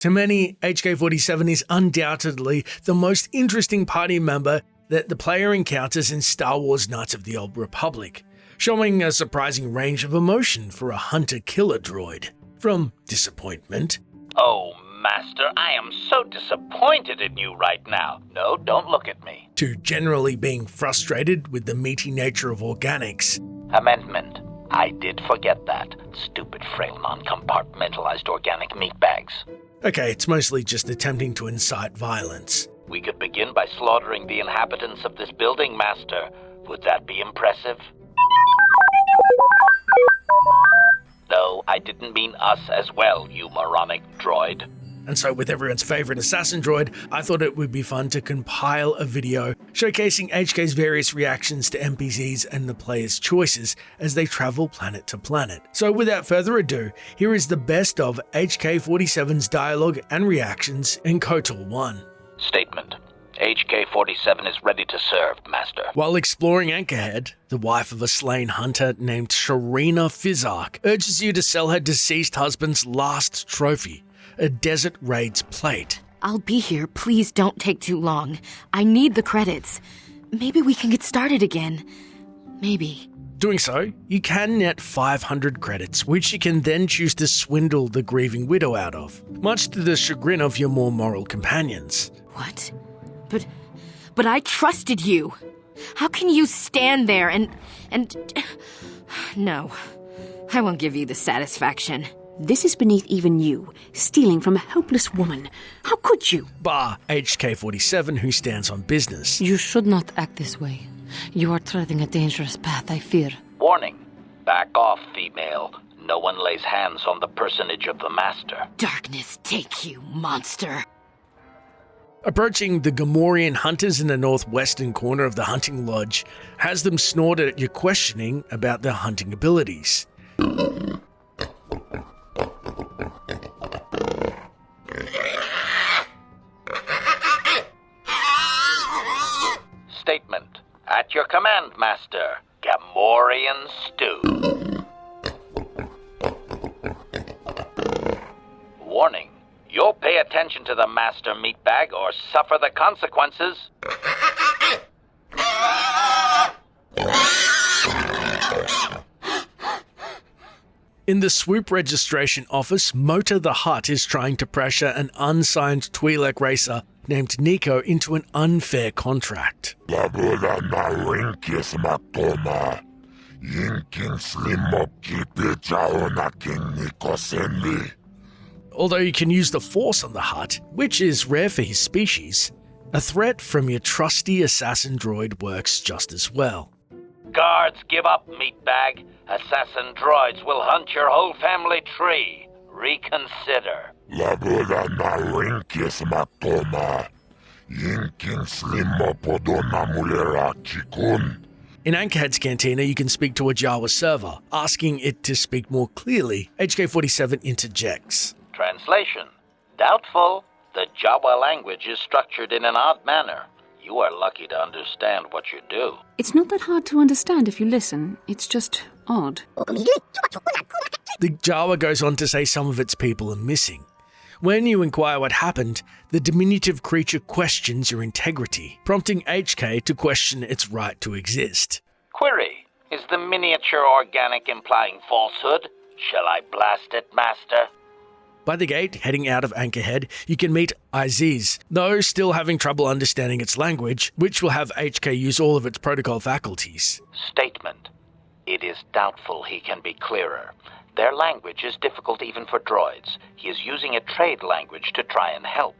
To many, HK-47 is undoubtedly the most interesting party member that the player encounters in Star Wars Knights of the Old Republic, showing a surprising range of emotion for a hunter-killer droid. From disappointment, "Oh, Master, I am so disappointed in you right now. No, don't look at me." to generally being frustrated with the meaty nature of organics. Amendment. I did forget that. Stupid, frail, non-compartmentalized organic meat bags. Okay, it's mostly just attempting to incite violence. We could begin by slaughtering the inhabitants of this building, Master. Would that be impressive? No, I didn't mean us as well, you moronic droid. And so with everyone's favorite assassin droid, I thought it would be fun to compile a video showcasing HK's various reactions to NPCs and the player's choices as they travel planet to planet. So without further ado, here is the best of HK-47's dialogue and reactions in KOTOR 1. Statement. HK-47 is ready to serve, Master. While exploring Anchorhead, the wife of a slain hunter named Sharina Fizark urges you to sell her deceased husband's last trophy, a Desert Raids plate. I'll be here. Please don't take too long. I need the credits. Maybe we can get started again. Maybe. Doing so, you can net 500 credits, which you can then choose to swindle the grieving widow out of, much to the chagrin of your more moral companions. What? But I trusted you. How can you stand there and... No. I won't give you the satisfaction. This is beneath even you, stealing from a helpless woman. How could you? Bar HK-47, who stands on business. You should not act this way. You are treading a dangerous path, I fear. Warning. Back off, female. No one lays hands on the personage of the Master. Darkness take you, monster. Approaching the Gamorrean hunters in the northwestern corner of the hunting lodge has them snort at your questioning about their hunting abilities. Statement. At your command, Master. Gamorrean stew. Warning. You'll pay attention to the Master meatbag or suffer the consequences. In the swoop registration office, Mota the Hutt is trying to pressure an unsigned Twi'lek racer named Nico into an unfair contract. Although you can use the Force on the Hutt, which is rare for his species, a threat from your trusty assassin droid works just as well. Guards, give up, meatbag. Assassin droids will hunt your whole family tree. Reconsider. In Anchorhead's cantina, you can speak to a Jawa server. Asking it to speak more clearly, HK-47 interjects. Translation. Doubtful. The Jawa language is structured in an odd manner. You are lucky to understand what you do. It's not that hard to understand if you listen. It's just odd. The Jawa goes on to say some of its people are missing. When you inquire what happened, the diminutive creature questions your integrity, prompting HK to question its right to exist. Query. Is the miniature organic implying falsehood? Shall I blast it, Master? By the gate, heading out of Anchorhead, you can meet Aziz, though still having trouble understanding its language, which will have HK use all of its protocol faculties. Statement. It is doubtful he can be clearer. Their language is difficult even for droids. He is using a trade language to try and help.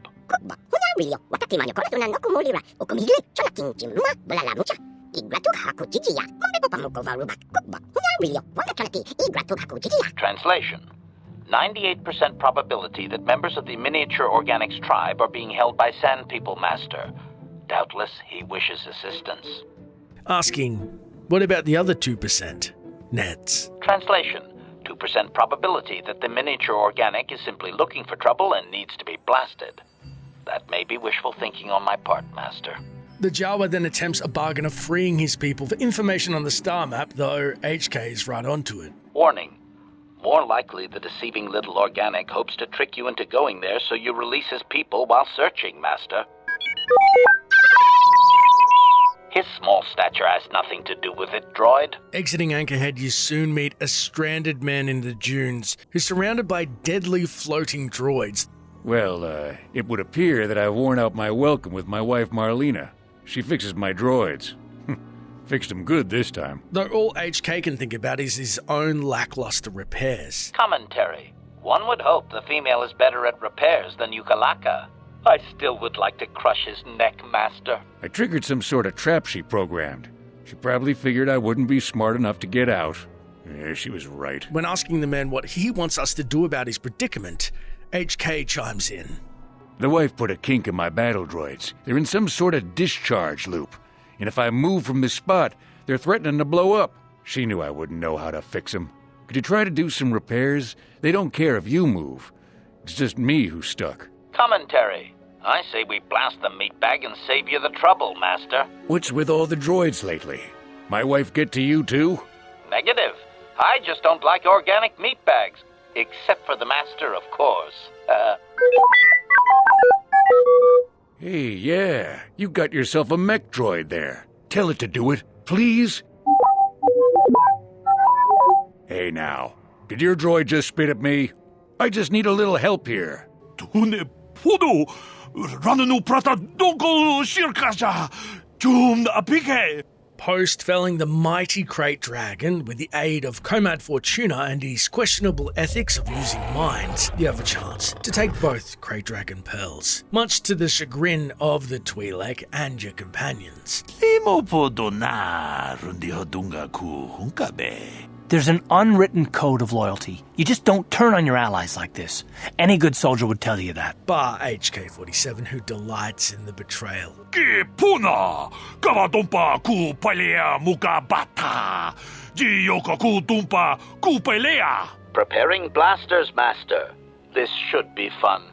Translation. 98% probability that members of the Miniature Organics tribe are being held by Sand People, Master. Doubtless he wishes assistance. Asking, what about the other 2%? Neds. Translation. 2% probability that the Miniature Organic is simply looking for trouble and needs to be blasted. That may be wishful thinking on my part, Master. The Jawa then attempts a bargain of freeing his people for information on the star map, though HK is right onto it. Warning. More likely, the deceiving little organic hopes to trick you into going there so you release his people while searching, Master. His small stature has nothing to do with it, droid. Exiting Anchorhead, you soon meet a stranded man in the dunes who's surrounded by deadly floating droids. Well, it would appear that I've worn out my welcome with my wife Marlena. She fixes my droids. Fixed them good this time. Though all HK can think about is his own lackluster repairs. Commentary. One would hope the female is better at repairs than Yukalaka. I still would like to crush his neck, Master. I triggered some sort of trap she programmed. She probably figured I wouldn't be smart enough to get out. Yeah, she was right. When asking the man what he wants us to do about his predicament, HK chimes in. The wife put a kink in my battle droids. They're in some sort of discharge loop. And if I move from this spot, they're threatening to blow up. She knew I wouldn't know how to fix them. Could you try to do some repairs? They don't care if you move. It's just me who's stuck. Commentary. I say we blast the meatbag and save you the trouble, Master. What's with all the droids lately? My wife get to you too? Negative. I just don't like organic meatbags. Except for the Master, of course. Hey, yeah, you got yourself a mech droid there. Tell it to do it, please. Hey now, did your droid just spit at me? I just need a little help here. Post felling the mighty Crate Dragon with the aid of Comad Fortuna and his questionable ethics of using mines, you have a chance to take both Crate Dragon pearls, much to the chagrin of the Twi'lek and your companions. There's an unwritten code of loyalty. You just don't turn on your allies like this. Any good soldier would tell you that. Bar HK-47, who delights in the betrayal. Preparing blasters, Master. This should be fun.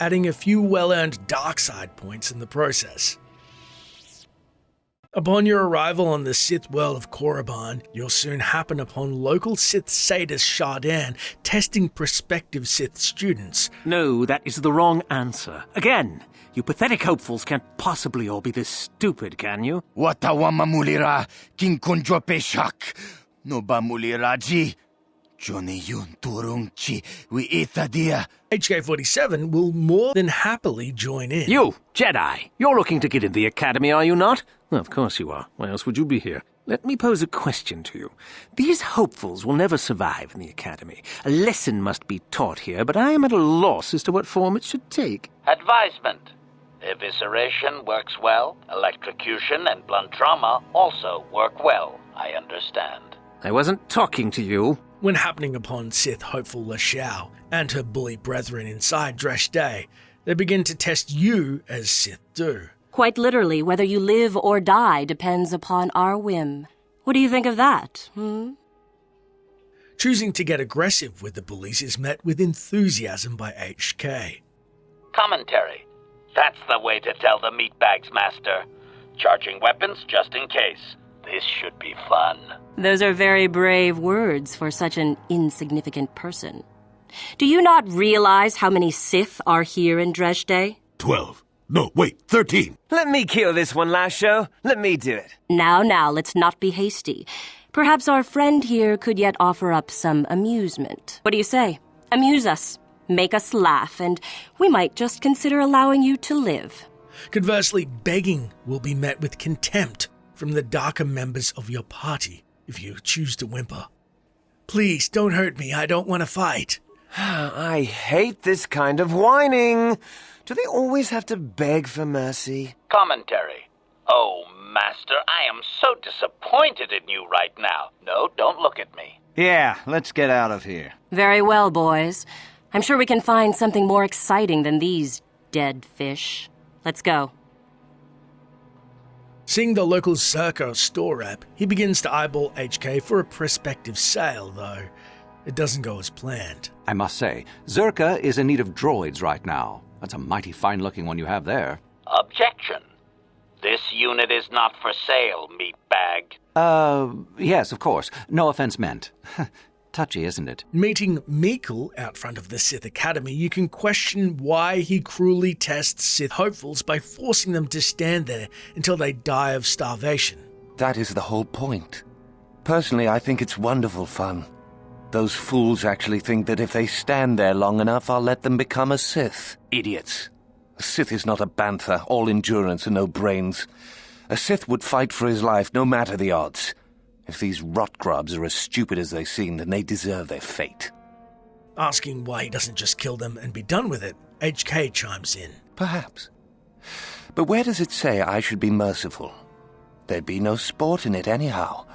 Adding a few well-earned dark side points in the process. Upon your arrival on the Sith world of Korriban, you'll soon happen upon local Sith sadist Shardan testing prospective Sith students. No, that is the wrong answer. Again, you pathetic hopefuls can't possibly all be this stupid, can you? Watawama mulira kinkonjo peshak. No ba muliraji. Johnny yun turungchi wi itadia. HK-47 will more than happily join in. You, Jedi, you're looking to get in the Academy, are you not? Well, of course you are. Why else would you be here? Let me pose a question to you. These hopefuls will never survive in the Academy. A lesson must be taught here, but I am at a loss as to what form it should take. Advisement. Evisceration works well. Electrocution and blunt trauma also work well, I understand. I wasn't talking to you. When happening upon Sith hopeful Lashao and her bully brethren inside Dresh Day, they begin to test you as Sith do. Quite literally, whether you live or die depends upon our whim. What do you think of that, Choosing to get aggressive with the bullies is met with enthusiasm by HK. Commentary. That's the way to tell the meatbags, Master. Charging weapons just in case. This should be fun. Those are very brave words for such an insignificant person. Do you not realize how many Sith are here in Dresh Day? 12. No, wait, 13. Let me kill this one, last show. Let me do it. Now, let's not be hasty. Perhaps our friend here could yet offer up some amusement. What do you say? Amuse us, make us laugh, and we might just consider allowing you to live. Conversely, begging will be met with contempt from the darker members of your party if you choose to whimper. Please, don't hurt me, I don't want to fight. I hate this kind of whining. Do they always have to beg for mercy? Commentary. Oh, Master, I am so disappointed in you right now. No, don't look at me. Yeah, let's get out of here. Very well, boys. I'm sure we can find something more exciting than these dead fish. Let's go. Seeing the local Zerka store rep, he begins to eyeball HK for a prospective sale, though it doesn't go as planned. I must say, Zerka is in need of droids right now. That's a mighty fine-looking one you have there. Objection. This unit is not for sale, meatbag. Yes, of course. No offense meant. Touchy, isn't it? Meeting Meekle out front of the Sith Academy, you can question why he cruelly tests Sith hopefuls by forcing them to stand there until they die of starvation. That is the whole point. Personally, I think it's wonderful fun. Those fools actually think that if they stand there long enough, I'll let them become a Sith. Idiots. A Sith is not a bantha, all endurance and no brains. A Sith would fight for his life, no matter the odds. If these rot grubs are as stupid as they seem, then they deserve their fate. Asking why he doesn't just kill them and be done with it, HK chimes in. Perhaps. But where does it say I should be merciful? There'd be no sport in it anyhow.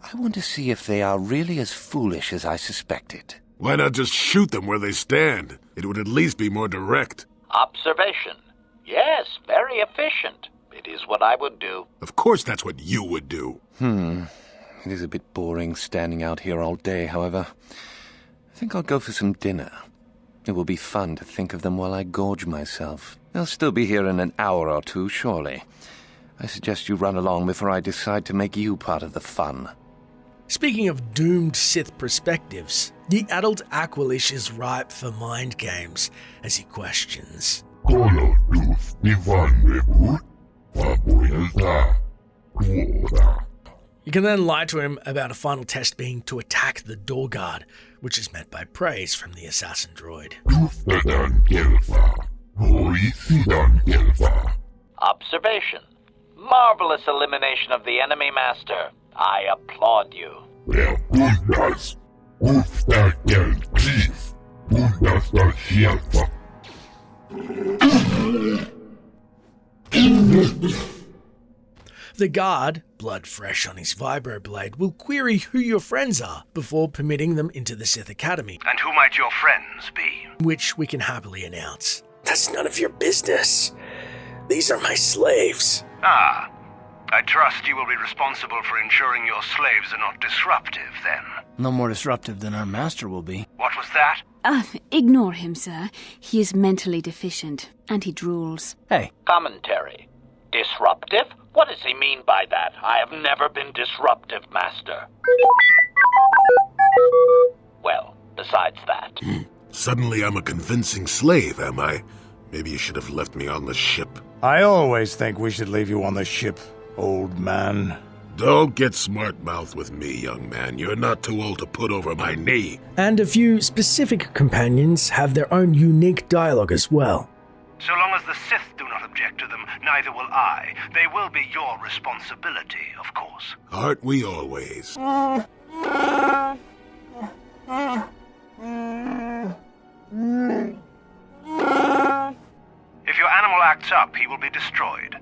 I want to see if they are really as foolish as I suspected. Why not just shoot them where they stand? It would at least be more direct. Observation. Yes, very efficient. It is what I would do. Of course that's what you would do. It is a bit boring standing out here all day, however. I think I'll go for some dinner. It will be fun to think of them while I gorge myself. They'll still be here in an hour or two, surely. I suggest you run along before I decide to make you part of the fun. Speaking of doomed Sith perspectives, the adult Aqualish is ripe for mind games as he questions. You can then lie to him about a final test being to attack the door guard, which is met by praise from the assassin droid. Observation. Marvelous elimination of the enemy master. I applaud you. The guard, blood fresh on his vibroblade, will query who your friends are before permitting them into the Sith Academy. And who might your friends be? Which we can happily announce. That's none of your business. These are my slaves. Ah, I trust you will be responsible for ensuring your slaves are not disruptive, then. No more disruptive than our master will be. What was that? Ignore him, sir. He is mentally deficient, and he drools. Hey. Commentary. Disruptive? What does he mean by that? I have never been disruptive, master. Well, besides that. Suddenly I'm a convincing slave, am I? Maybe you should have left me on the ship. I always think we should leave you on the ship, old man. Don't get smart-mouthed with me, young man. You're not too old to put over my knee. And a few specific companions have their own unique dialogue as well. So long as the Sith do not object to them, neither will I. They will be your responsibility, of course. Aren't we always? If your animal acts up, he will be destroyed.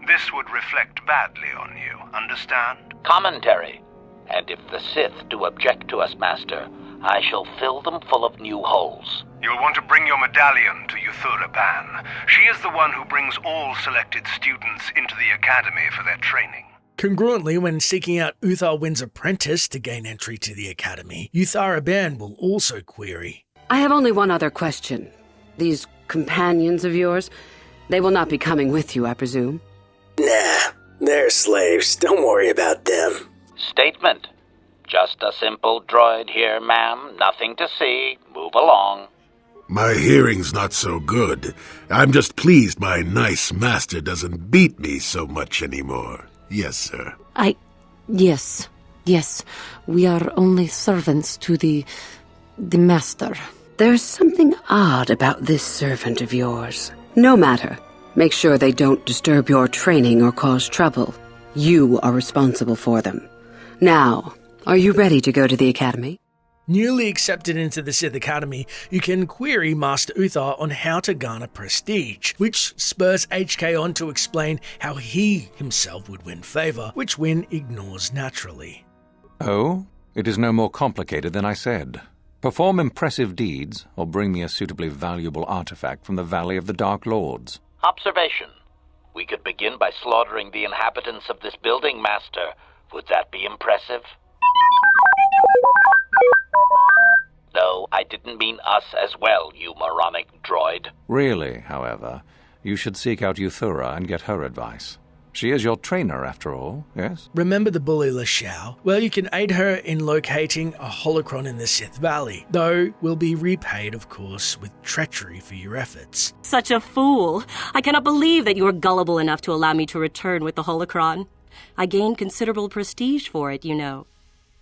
This would reflect badly on you, understand? Commentary. And if the Sith do object to us, master, I shall fill them full of new holes. You'll want to bring your medallion to Yuthura Ban. She is the one who brings all selected students into the academy for their training. Congruently, when seeking out Uthar Wynn's apprentice to gain entry to the academy, Yuthara Ban will also query. I have only one other question. These companions of yours, they will not be coming with you, I presume? Nah, they're slaves. Don't worry about them. Statement. Just a simple droid here, ma'am. Nothing to see. Move along. My hearing's not so good. I'm just pleased my nice master doesn't beat me so much anymore. Yes, sir. Yes. We are only servants to the master. There's something odd about this servant of yours. No matter. Make sure they don't disturb your training or cause trouble. You are responsible for them. Now, are you ready to go to the academy? Newly accepted into the Sith Academy, you can query Master Uthar on how to garner prestige, which spurs HK on to explain how he himself would win favor, which Wynn ignores naturally. Oh? It is no more complicated than I said. Perform impressive deeds, or bring me a suitably valuable artifact from the Valley of the Dark Lords. Observation. We could begin by slaughtering the inhabitants of this building, master. Would that be impressive? No, I didn't mean us as well, you moronic droid. Really, however, you should seek out Yuthura and get her advice. She is your trainer, after all, yes? Remember the bully Lashao? Well, you can aid her in locating a holocron in the Sith Valley, though will be repaid, of course, with treachery for your efforts. Such a fool. I cannot believe that you were gullible enough to allow me to return with the holocron. I gained considerable prestige for it, you know.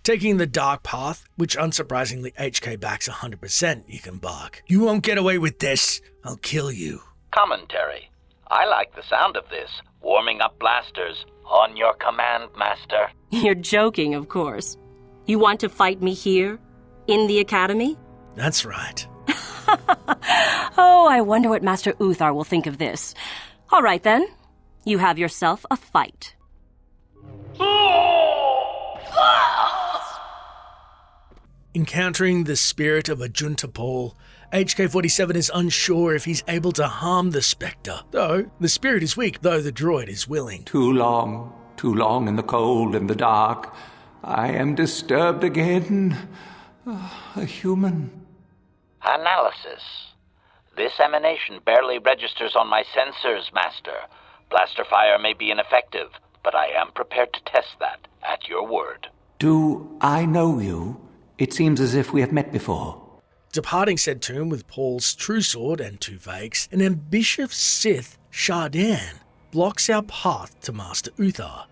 Taking the dark path, which unsurprisingly HK backs 100%, you can bark. You won't get away with this. I'll kill you. Commentary. I like the sound of this. Warming up blasters. On your command, Master. You're joking, of course. You want to fight me here? In the Academy? That's right. Oh, I wonder what Master Uthar will think of this. All right, then. You have yourself a fight. Encountering the spirit of a Junta Paul, HK-47 is unsure if he's able to harm the Spectre. Though, the spirit is weak, though the droid is willing. Too long in the cold and the dark. I am disturbed again. A human. Analysis. This emanation barely registers on my sensors, Master. Blaster fire may be ineffective, but I am prepared to test that, at your word. Do I know you? It seems as if we have met before. Departing said tomb with Paul's true sword and 2 fakes, an ambitious Sith, Shardan, blocks our path to Master Uthar.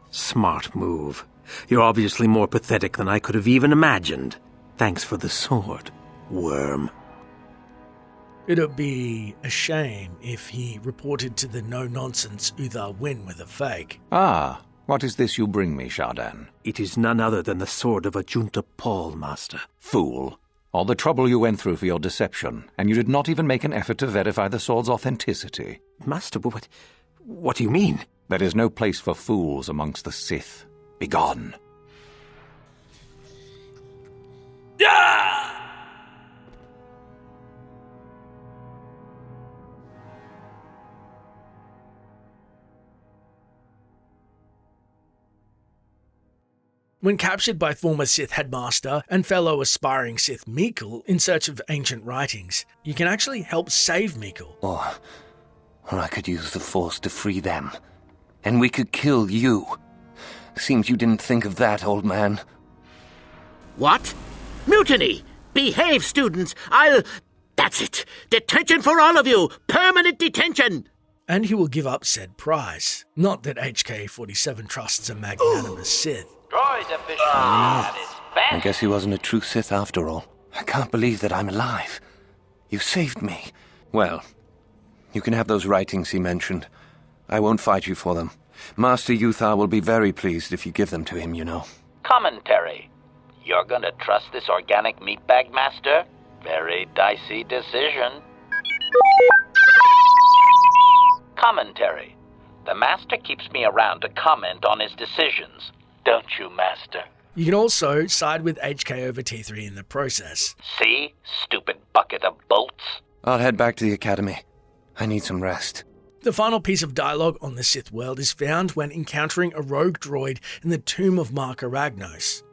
Smart move. You're obviously more pathetic than I could have even imagined. Thanks for the sword, worm. It'd be a shame if he reported to the no-nonsense Uthar win with a fake. Ah, what is this you bring me, Shardan? It is none other than the sword of a Junta Paul, Master. Fool. All the trouble you went through for your deception, and you did not even make an effort to verify the sword's authenticity. Master, what do you mean? There is no place for fools amongst the Sith. Begone. When captured by former Sith headmaster and fellow aspiring Sith Meekle in search of ancient writings, you can actually help save Meekle. Or I could use the Force to free them. And we could kill you. Seems you didn't think of that, old man. What? Mutiny! Behave, students! That's it! Detention for all of you! Permanent detention! And he will give up said prize. Not that HK-47 trusts a magnanimous Sith. Droid efficiency at its best. I guess he wasn't a true Sith after all. I can't believe that I'm alive. You saved me. Well, you can have those writings he mentioned. I won't fight you for them. Master Uthar will be very pleased if you give them to him, you know. Commentary. You're gonna trust this organic meatbag, Master? Very dicey decision. Commentary. The Master keeps me around to comment on his decisions. Don't you, Master? You can also side with HK over T3 in the process. See? Stupid bucket of bolts. I'll head back to the Academy. I need some rest. The final piece of dialogue on the Sith world is found when encountering a rogue droid in the tomb of Marka Ragnos.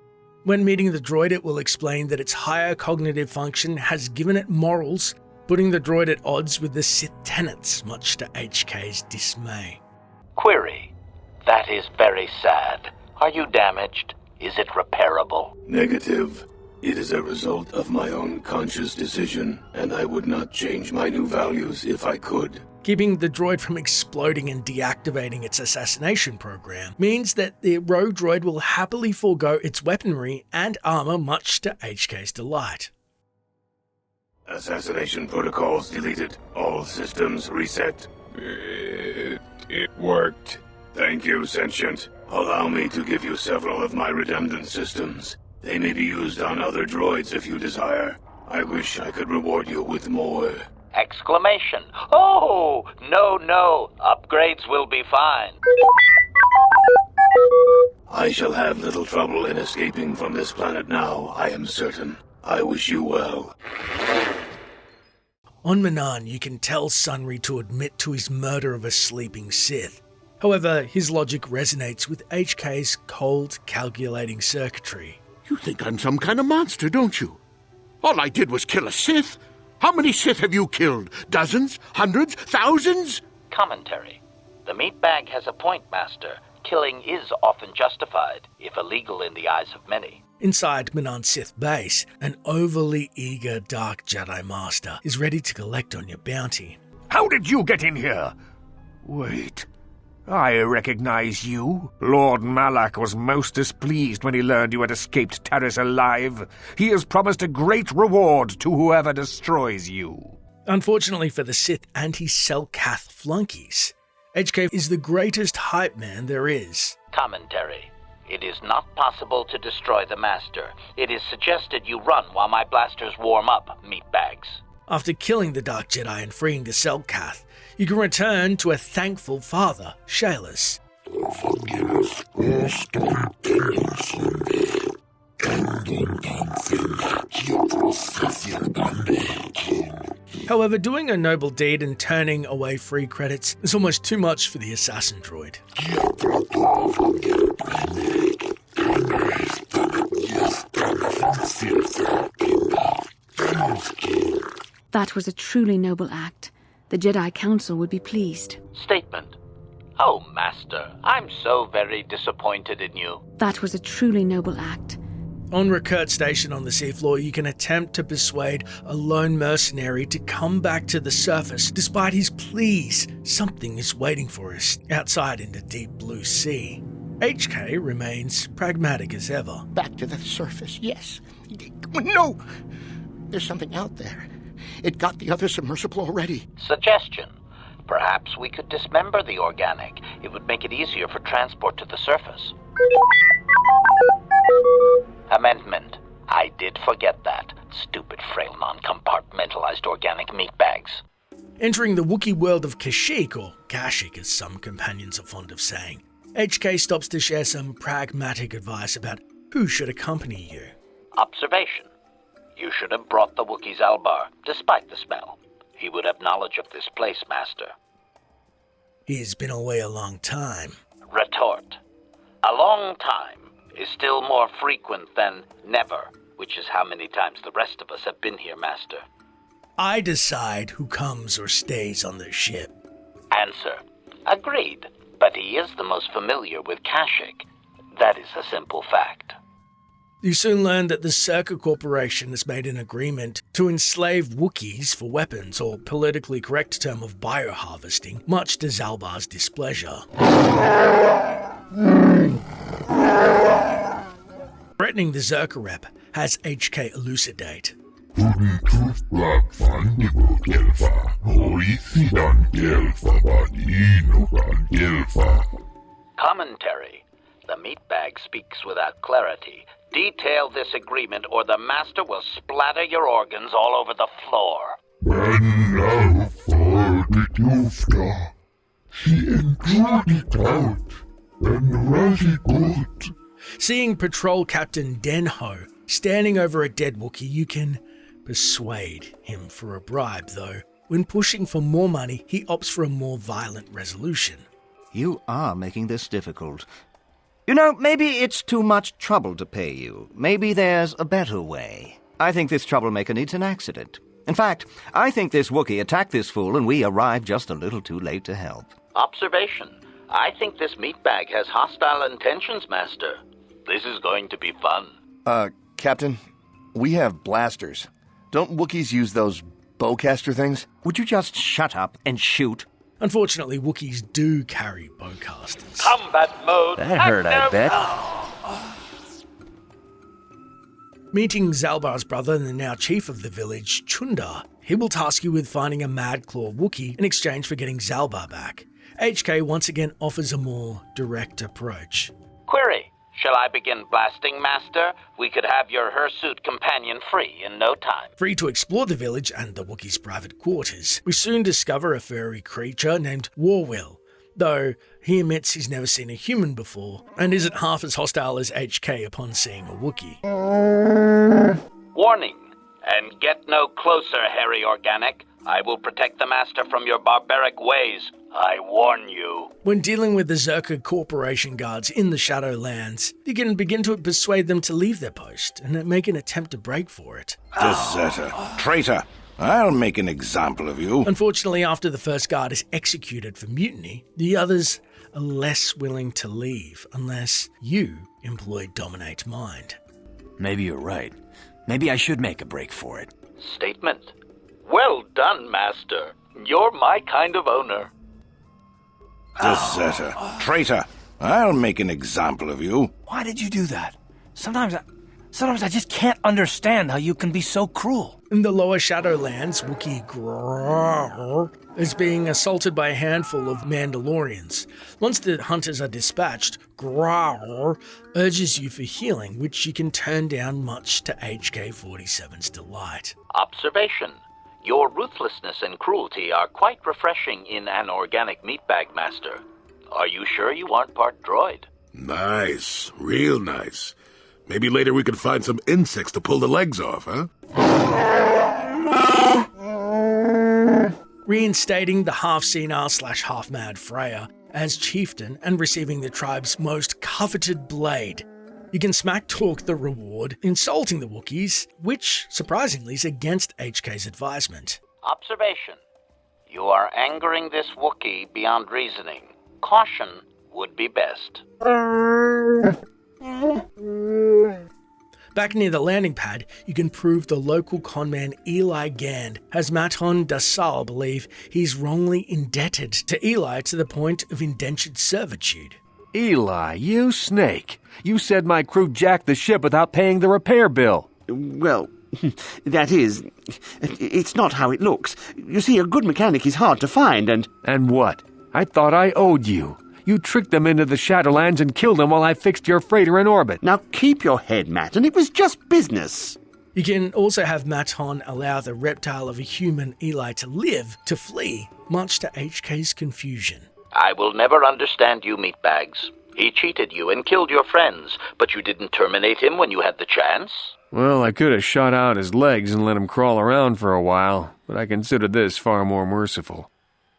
When meeting the droid, it will explain that its higher cognitive function has given it morals, putting the droid at odds with the Sith tenets, much to HK's dismay. Query. That is very sad. Are you damaged? Is it repairable? Negative. It is a result of my own conscious decision, and I would not change my new values if I could. Keeping the droid from exploding and deactivating its assassination program means that the rogue droid will happily forego its weaponry and armor, much to HK's delight. Assassination protocols deleted. All systems reset. It worked. Thank you, Sentient. Allow me to give you several of my redundant systems. They may be used on other droids if you desire. I wish I could reward you with more. Exclamation. Oh, no. Upgrades will be fine. I shall have little trouble in escaping from this planet now, I am certain. I wish you well. On Menace, you can tell Sunry to admit to his murder of a sleeping Sith. However, his logic resonates with HK's cold, calculating circuitry. You think I'm some kind of monster, don't you? All I did was kill a Sith. How many Sith have you killed? Dozens? Hundreds? Thousands? Commentary. The meatbag has a point, Master. Killing is often justified, if illegal in the eyes of many. Inside Menace Sith base, an overly eager Dark Jedi Master is ready to collect on your bounty. How did you get in here? Wait. I recognize you. Lord Malak was most displeased when he learned you had escaped Taris alive. He has promised a great reward to whoever destroys you. Unfortunately for the Sith anti-Selkath flunkies, HK is the greatest hype man there is. Commentary. It is not possible to destroy the Master. It is suggested you run while my blasters warm up, meatbags. After killing the Dark Jedi and freeing the Selkath, you can return to a thankful father, Shayless. However, doing a noble deed and turning away free credits is almost too much for the assassin droid. That was a truly noble act. The Jedi Council would be pleased. Statement. Oh, Master, I'm so very disappointed in you. That was a truly noble act. On Rakurt Station on the seafloor, you can attempt to persuade a lone mercenary to come back to the surface. Despite his pleas, something is waiting for us outside in the deep blue sea. HK remains pragmatic as ever. Back to the surface, yes. No! There's something out there. It got the other submersible already. Suggestion. Perhaps we could dismember the organic. It would make it easier for transport to the surface. Amendment. I did forget that. Stupid, frail, non-compartmentalized organic meatbags. Entering the Wookiee world of Kashyyyk, or Kashyyyk as some companions are fond of saying, HK stops to share some pragmatic advice about who should accompany you. Observation. You should have brought the Wookiee's Albar, despite the smell. He would have knowledge of this place, Master. He's been away a long time. Retort. A long time is still more frequent than never, which is how many times the rest of us have been here, Master. I decide who comes or stays on the ship. Answer. Agreed, but he is the most familiar with Kashyyyk. That is a simple fact. You soon learn that the Circa Corporation has made an agreement to enslave Wookiees for weapons, or politically correct term of bioharvesting, much to Zalbar's displeasure. Threatening the Zerka rep has HK elucidate. Commentary. The meatbag speaks without clarity. Detail this agreement or the Master will splatter your organs all over the floor. Seeing Patrol Captain Denho standing over a dead Wookiee, you can persuade him for a bribe, though. When pushing for more money, he opts for a more violent resolution. You are making this difficult. You know, maybe it's too much trouble to pay you. Maybe there's a better way. I think this troublemaker needs an accident. In fact, I think this Wookiee attacked this fool and we arrived just a little too late to help. Observation. I think this meatbag has hostile intentions, Master. This is going to be fun. Captain, we have blasters. Don't Wookiees use those bowcaster things? Would you just shut up and shoot? Unfortunately, Wookiees do carry bowcasters. Combat mode. That hurt, I bet. Meeting Zalbar's brother and the now chief of the village, Chundar, he will task you with finding a Mad Claw Wookiee in exchange for getting Zalbar back. HK once again offers a more direct approach. Query. Shall I begin blasting, Master? We could have your hirsute companion free in no time. Free to explore the village and the Wookiee's private quarters, we soon discover a furry creature named Warwill, though he admits he's never seen a human before and isn't half as hostile as HK upon seeing a Wookiee. Warning. And get no closer, hairy organic. I will protect the Master from your barbaric ways. I warn you. When dealing with the Zerka Corporation guards in the Shadowlands, you can begin to persuade them to leave their post and make an attempt to break for it. Deserter, traitor, I'll make an example of you. Unfortunately, after the first guard is executed for mutiny, the others are less willing to leave unless you employ Dominate Mind. Maybe you're right. Maybe I should make a break for it. Statement. Well done, Master. You're my kind of owner. Deserter. Traitor. I'll make an example of you. Why did you do that? Sometimes I just can't understand how you can be so cruel. In the lower Shadowlands, Wookiee Grrr is being assaulted by a handful of Mandalorians. Once the hunters are dispatched, Grrr urges you for healing, which you can turn down much to HK-47's delight. Observation. Your ruthlessness and cruelty are quite refreshing in an organic meatbag, Master. Are you sure you aren't part droid? Nice. Real nice. Maybe later we could find some insects to pull the legs off, huh? Reinstating the half-senile / half-mad Freya as chieftain and receiving the tribe's most coveted blade. You can smack talk the reward, insulting the Wookiees, which, surprisingly, is against HK's advisement. Observation. You are angering this Wookiee beyond reasoning. Caution would be best. Back near the landing pad, you can prove the local conman Eli Gand has Maton Dasal believe he's wrongly indebted to Eli to the point of indentured servitude. Eli, you snake. You said my crew jacked the ship without paying the repair bill. Well, that is, it's not how it looks. You see, a good mechanic is hard to find, and... And what? I thought I owed you. You tricked them into the Shadowlands and killed them while I fixed your freighter in orbit. Now keep your head, Matt, and it was just business. You can also have Maton allow the reptile of a human Eli to live, to flee, much to HK's confusion. I will never understand you, meatbags. He cheated you and killed your friends, but you didn't terminate him when you had the chance? Well, I could have shot out his legs and let him crawl around for a while, but I consider this far more merciful.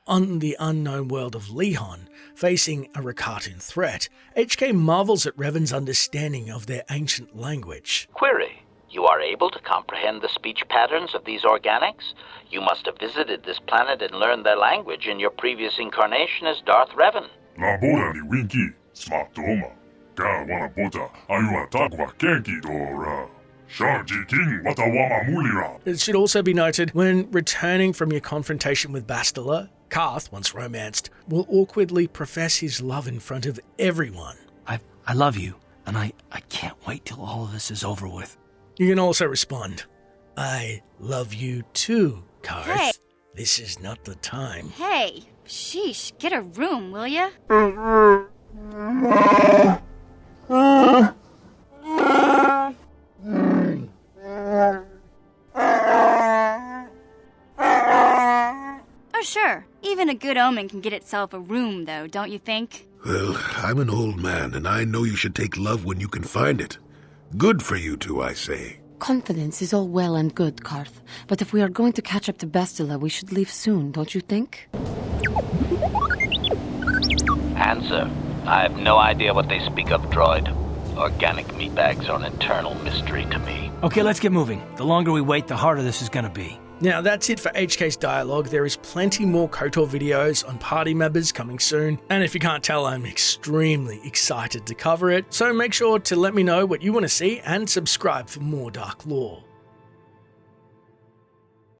On the unknown world of Lehon, facing a Rakatan threat, HK marvels at Revan's understanding of their ancient language. Query. You are able to comprehend the speech patterns of these organics? You must have visited this planet and learned their language in your previous incarnation as Darth Revan. Labora ni winki, smatoma. Ka wana bota, ayua tagwa kenki dora. Sharji king watawama mulira. It should also be noted, when returning from your confrontation with Bastila, Karth, once romanced, will awkwardly profess his love in front of everyone. I love you, and I can't wait till all of this is over with. You can also respond, I love you too, Karth. Hey. This is not the time. Hey, sheesh, get a room, will ya? Oh, sure. Even a good omen can get itself a room, though, don't you think? Well, I'm an old man, and I know you should take love when you can find it. Good for you two, I say. Confidence is all well and good, Karth. But if we are going to catch up to Bastila, we should leave soon, don't you think? Answer. I have no idea what they speak of, droid. Organic meatbags are an eternal mystery to me. Okay, let's get moving. The longer we wait, the harder this is gonna be. Now that's it for HK's dialogue. There is plenty more KOTOR videos on party members coming soon, and if you can't tell, I'm extremely excited to cover it, so make sure to let me know what you want to see and subscribe for more Dark Lore.